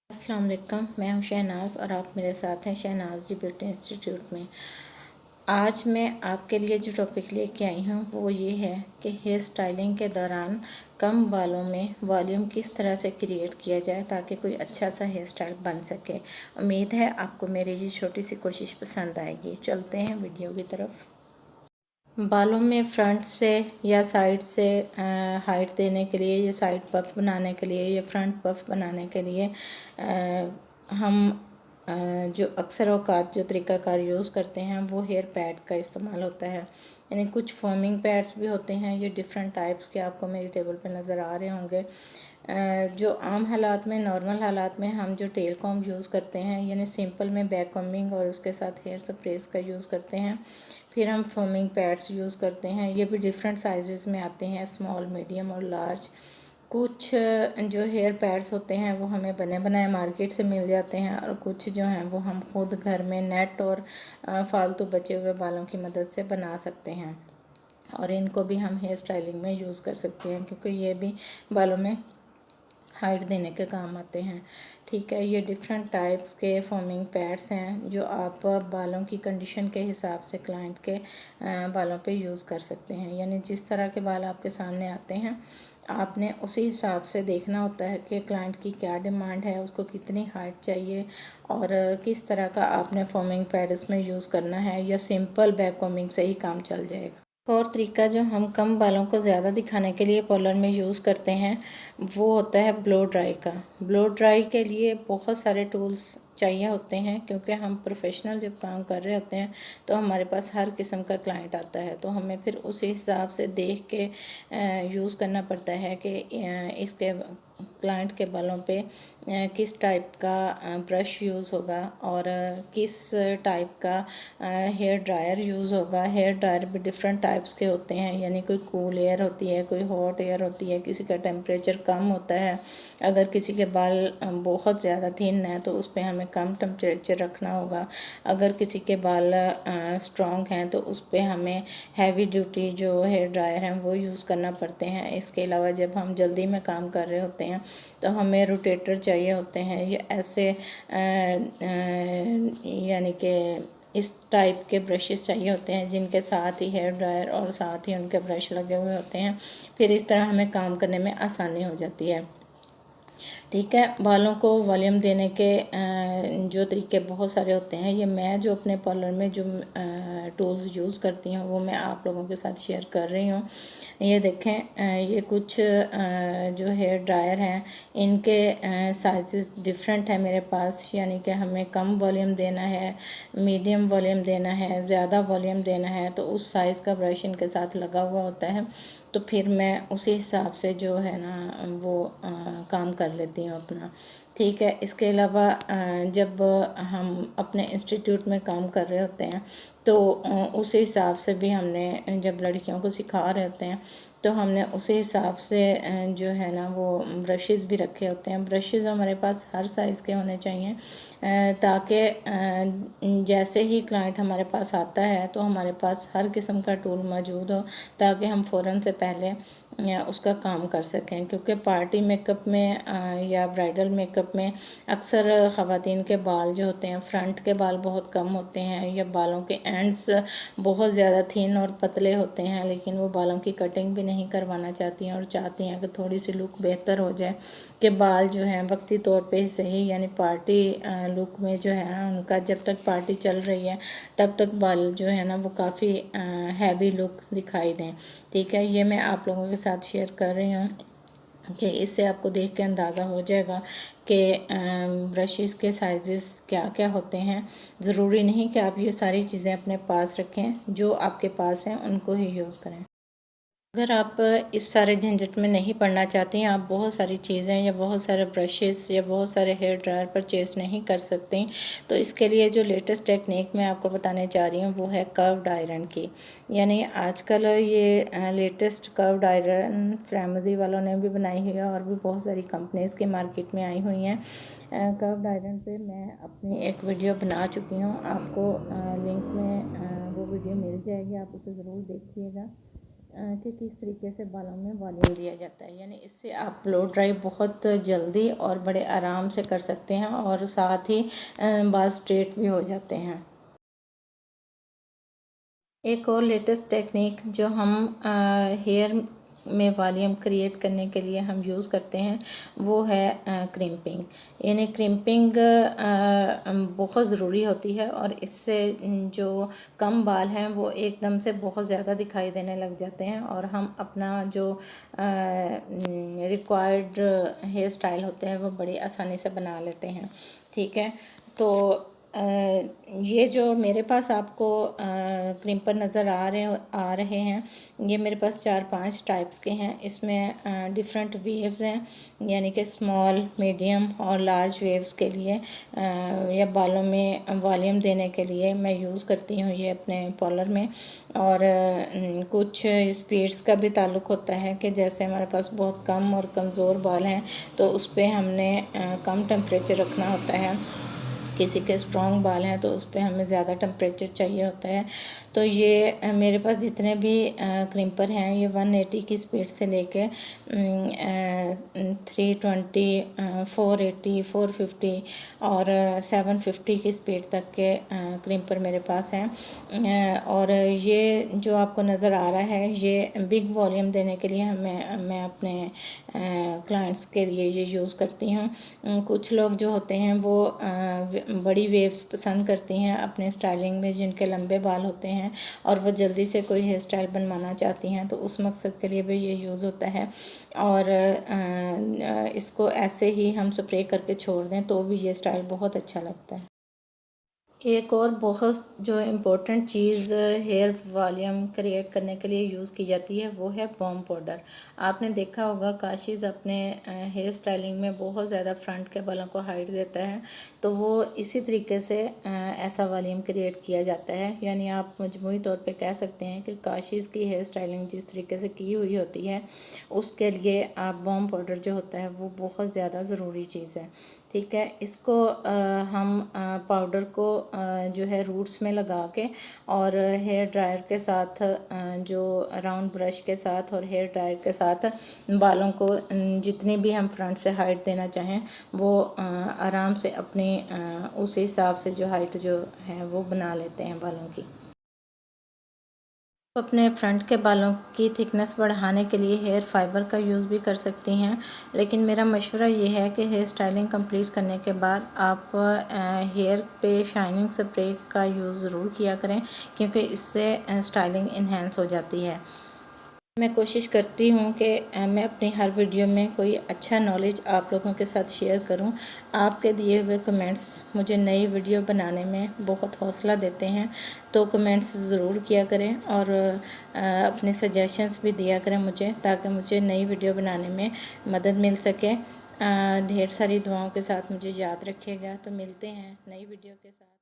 अस्सलाम वालेकुम, मैं हूं शहनाज और आप मेरे साथ हैं शहनाज जी ब्यूटी इंस्टीट्यूट में। आज मैं आपके लिए जो टॉपिक लेके आई हूं वो ये है कि हेयर स्टाइलिंग के दौरान कम बालों में वॉल्यूम किस तरह से क्रिएट किया जाए ताकि कोई अच्छा सा हेयर स्टाइल बन सके। उम्मीद है आपको मेरी ये छोटी सी कोशिश पसंद आएगी। चलते हैं वीडियो की तरफ। बालों में फ्रंट से या साइड से हाइट देने के लिए या साइड पफ बनाने के लिए या फ्रंट पफ बनाने के लिए हम जो अक्सर औकात जो तरीक़ाकार यूज़ करते हैं वो हेयर पैड का इस्तेमाल होता है। यानी कुछ फोमिंग पैड्स भी होते हैं, ये डिफरेंट टाइप्स के आपको मेरी टेबल पे नज़र आ रहे होंगे। जो आम हालात में, नॉर्मल हालात में हम जो टेल कॉम यूज़ करते हैं, यानी सिंपल में बैक कॉम्बिंग और उसके साथ हेयर स्प्रेस का यूज़ करते हैं। फिर हम फोमिंग पैड्स यूज़ करते हैं, ये भी डिफरेंट साइज़ में आते हैं, स्मॉल, मीडियम और लार्ज। कुछ जो हेयर पैड्स होते हैं वो हमें बने बनाए मार्केट से मिल जाते हैं और कुछ जो हैं वो हम खुद घर में नेट और फालतू बचे हुए बालों की मदद से बना सकते हैं और इनको भी हम हेयर स्टाइलिंग में यूज़ कर सकते हैं क्योंकि ये भी बालों में हाइट देने के काम आते हैं। ठीक है, ये डिफरेंट टाइप्स के फोमिंग पैड्स हैं जो आप बालों की कंडीशन के हिसाब से क्लाइंट के बालों पे यूज़ कर सकते हैं। यानी जिस तरह के बाल आपके सामने आते हैं आपने उसी हिसाब से देखना होता है कि क्लाइंट की क्या डिमांड है, उसको कितनी हाइट चाहिए और किस तरह का आपने फोमिंग पैड इसमें यूज़ करना है, या सिंपल बैक कॉम्बिंग से ही काम चल जाएगा। और तरीका जो हम कम बालों को ज़्यादा दिखाने के लिए पार्लर में यूज़ करते हैं वो होता है ब्लो ड्राई का। ब्लो ड्राई के लिए बहुत सारे टूल्स चाहिए होते हैं क्योंकि हम प्रोफेशनल जब काम कर रहे होते हैं तो हमारे पास हर किस्म का क्लाइंट आता है, तो हमें फिर उसी हिसाब से देख के यूज़ करना पड़ता है कि इसके क्लाइंट के बालों पे किस टाइप का ब्रश यूज़ होगा और किस टाइप का हेयर ड्रायर यूज़ होगा। हेयर ड्रायर भी डिफरेंट टाइप्स के होते हैं, यानी कोई कूल एयर होती है, कोई हॉट एयर होती है, किसी का टेम्परेचर कम होता है। अगर किसी के बाल बहुत ज़्यादा थिन है तो उस पर हमें कम टेम्परेचर रखना होगा। अगर किसी के बाल स्ट्रॉन्ग हैं तो उस पर हमें हैवी ड्यूटी जो हेयर ड्रायर हैं वो यूज़ करना पड़ते हैं। इसके अलावा जब हम जल्दी में काम कर रहे होते हैं तो हमें रोटेटर चाहिए होते हैं, ये ऐसे यानी कि इस टाइप के ब्रशेस चाहिए होते हैं जिनके साथ ही हेयर ड्रायर और साथ ही उनके ब्रश लगे हुए होते हैं। फिर इस तरह हमें काम करने में आसानी हो जाती है। ठीक है, बालों को वॉल्यूम देने के जो तरीके बहुत सारे होते हैं। ये मैं जो अपने पार्लर में जो टूल्स यूज़ करती हूँ वो मैं आप लोगों के साथ शेयर कर रही हूँ। ये देखें, ये कुछ जो हेयर ड्रायर हैं इनके साइज़ डिफरेंट है मेरे पास, यानी कि हमें कम वॉल्यूम देना है, मीडियम वॉल्यूम देना है, ज़्यादा वॉल्यूम देना है, तो उस साइज़ का ब्रश इनके साथ लगा हुआ होता है। तो फिर मैं उसी हिसाब से जो है ना वो काम कर लेती हूँ अपना। ठीक है, इसके अलावा जब हम अपने इंस्टीट्यूट में काम कर रहे होते हैं तो उसी हिसाब से भी हमने, जब लड़कियों को सिखा रहे होते हैं तो हमने उसी हिसाब से जो है ना वो ब्रशेस भी रखे होते हैं। ब्रशेस हमारे पास हर साइज़ के होने चाहिए ताकि जैसे ही क्लाइंट हमारे पास आता है तो हमारे पास हर किस्म का टूल मौजूद हो ताकि हम फ़ौरन से पहले उसका काम कर सकें। क्योंकि पार्टी मेकअप में या ब्राइडल मेकअप में अक्सर ख़वातीन के बाल जो होते हैं, फ्रंट के बाल बहुत कम होते हैं या बालों के एंड्स बहुत ज़्यादा थिन और पतले होते हैं, लेकिन वो बालों की कटिंग भी नहीं करवाना चाहती हैं और चाहती हैं कि थोड़ी सी लुक बेहतर हो जाए, कि बाल जो हैं वक्ती तौर पे ही सही, यानी पार्टी लुक में जो है ना उनका, जब तक पार्टी चल रही है तब तक बाल जो है ना वो काफ़ी हैवी लुक दिखाई दें। ठीक है, ये मैं आप लोगों के साथ शेयर कर रही हूँ कि इससे आपको देख के अंदाज़ा हो जाएगा कि ब्रशेस के साइज़ेस क्या क्या होते हैं। ज़रूरी नहीं कि आप ये सारी चीज़ें अपने पास रखें, जो आपके पास हैं उनको ही यूज़ करें। अगर आप इस सारे झंझट में नहीं पड़ना चाहती हैं, आप बहुत सारी चीज़ें या बहुत सारे ब्रशेस या बहुत सारे हेयर ड्रायर परचेज़ नहीं कर सकती, तो इसके लिए जो लेटेस्ट टेक्निक मैं आपको बताने जा रही हूँ वो है कर्व्ड आयरन की। यानी आजकल ये लेटेस्ट कर्व्ड आयरन फ्रेमजी वालों ने भी बनाई हुई है और भी बहुत सारी कंपनीज़ की मार्केट में आई हुई हैं। कर्व्ड आयरन पे मैं अपनी एक वीडियो बना चुकी हूँ, आपको लिंक में वो वीडियो मिल जाएगी, आप उसे ज़रूर देखिएगा। कि किस तरीके से बालों में वॉल्यूम दिया जाता है। यानी इससे आप ब्लो ड्राई बहुत जल्दी और बड़े आराम से कर सकते हैं और साथ ही बाल स्ट्रेट भी हो जाते हैं। एक और लेटेस्ट टेक्निक जो हम हेयर में वॉल्यूम क्रिएट करने के लिए हम यूज़ करते हैं वो है क्रिम्पिंग। यानी क्रिम्पिंग बहुत ज़रूरी होती है और इससे जो कम बाल हैं वो एकदम से बहुत ज़्यादा दिखाई देने लग जाते हैं और हम अपना जो रिक्वायर्ड हेयर स्टाइल होते हैं वो बड़ी आसानी से बना लेते हैं। ठीक है, तो ये जो मेरे पास आपको क्रिम्पर नज़र आ रहे हैं, ये मेरे पास 4-5 टाइप्स के हैं। इसमें डिफरेंट वेव्स हैं, यानी कि स्मॉल, मीडियम और लार्ज वेव्स के लिए या बालों में वॉल्यूम देने के लिए मैं यूज़ करती हूँ ये अपने पॉलर में। और कुछ स्पीड्स का भी ताल्लुक़ होता है कि जैसे हमारे पास बहुत कम और कमज़ोर बाल हैं तो उस पर हमने कम टेम्परेचर रखना होता है। किसी के स्ट्रॉन्ग बाल हैं तो उस पर हमें ज़्यादा टेम्परेचर चाहिए होता है। तो ये मेरे पास जितने भी क्रिम्पर हैं ये 180 की स्पीड से लेके 320, 480, 450 और 750 की स्पीड तक के क्रिम्पर मेरे पास हैं। और ये जो आपको नज़र आ रहा है ये बिग वॉल्यूम देने के लिए मैं अपने क्लाइंट्स के लिए ये यूज़ करती हूँ। कुछ लोग जो होते हैं वो बड़ी वेव्स पसंद करती हैं अपने स्टाइलिंग में, जिनके लंबे बाल होते हैं और वो जल्दी से कोई हेयर स्टाइल बनवाना चाहती हैं, तो उस मकसद के लिए भी ये यूज़ होता है। और इसको ऐसे ही हम स्प्रे करके छोड़ दें तो भी ये स्टाइल बहुत अच्छा लगता है। एक और बहुत जो इम्पोर्टेंट चीज़ हेयर वॉल्यूम क्रिएट करने के लिए यूज़ की जाती है वो है बॉम पाउडर। आपने देखा होगा काशीज़ अपने हेयर स्टाइलिंग में बहुत ज़्यादा फ्रंट के बालों को हाइट देता है, तो वो इसी तरीके से ऐसा वॉल्यूम क्रिएट किया जाता है। यानी आप मजमूई तौर पे कह सकते हैं कि काशीज़ की हेयर स्टाइलिंग जिस तरीके से की हुई होती है उसके लिए आप बॉम पाउडर जो होता है वो बहुत ज़्यादा ज़रूरी चीज़ है। ठीक है, इसको हम पाउडर को जो है रूट्स में लगा के और हेयर ड्रायर के साथ जो राउंड ब्रश के साथ और हेयर ड्रायर के साथ बालों को जितनी भी हम फ्रंट से हाइट देना चाहें वो आराम से अपनी उस हिसाब से जो हाइट जो है वो बना लेते हैं बालों की। अपने फ्रंट के बालों की थिकनेस बढ़ाने के लिए हेयर फाइबर का यूज़ भी कर सकती हैं, लेकिन मेरा मशवरा ये है कि हेयर स्टाइलिंग कंप्लीट करने के बाद आप हेयर पे शाइनिंग स्प्रे का यूज़ ज़रूर किया करें, क्योंकि इससे स्टाइलिंग इन्हेंस हो जाती है। मैं कोशिश करती हूँ कि मैं अपनी हर वीडियो में कोई अच्छा नॉलेज आप लोगों के साथ शेयर करूँ। आपके दिए हुए कमेंट्स मुझे नई वीडियो बनाने में बहुत हौसला देते हैं, तो कमेंट्स ज़रूर किया करें और अपने सजेशंस भी दिया करें मुझे, ताकि मुझे नई वीडियो बनाने में मदद मिल सके। ढेर सारी दुआओं के साथ मुझे याद रखिएगा। तो मिलते हैं नई वीडियो के साथ।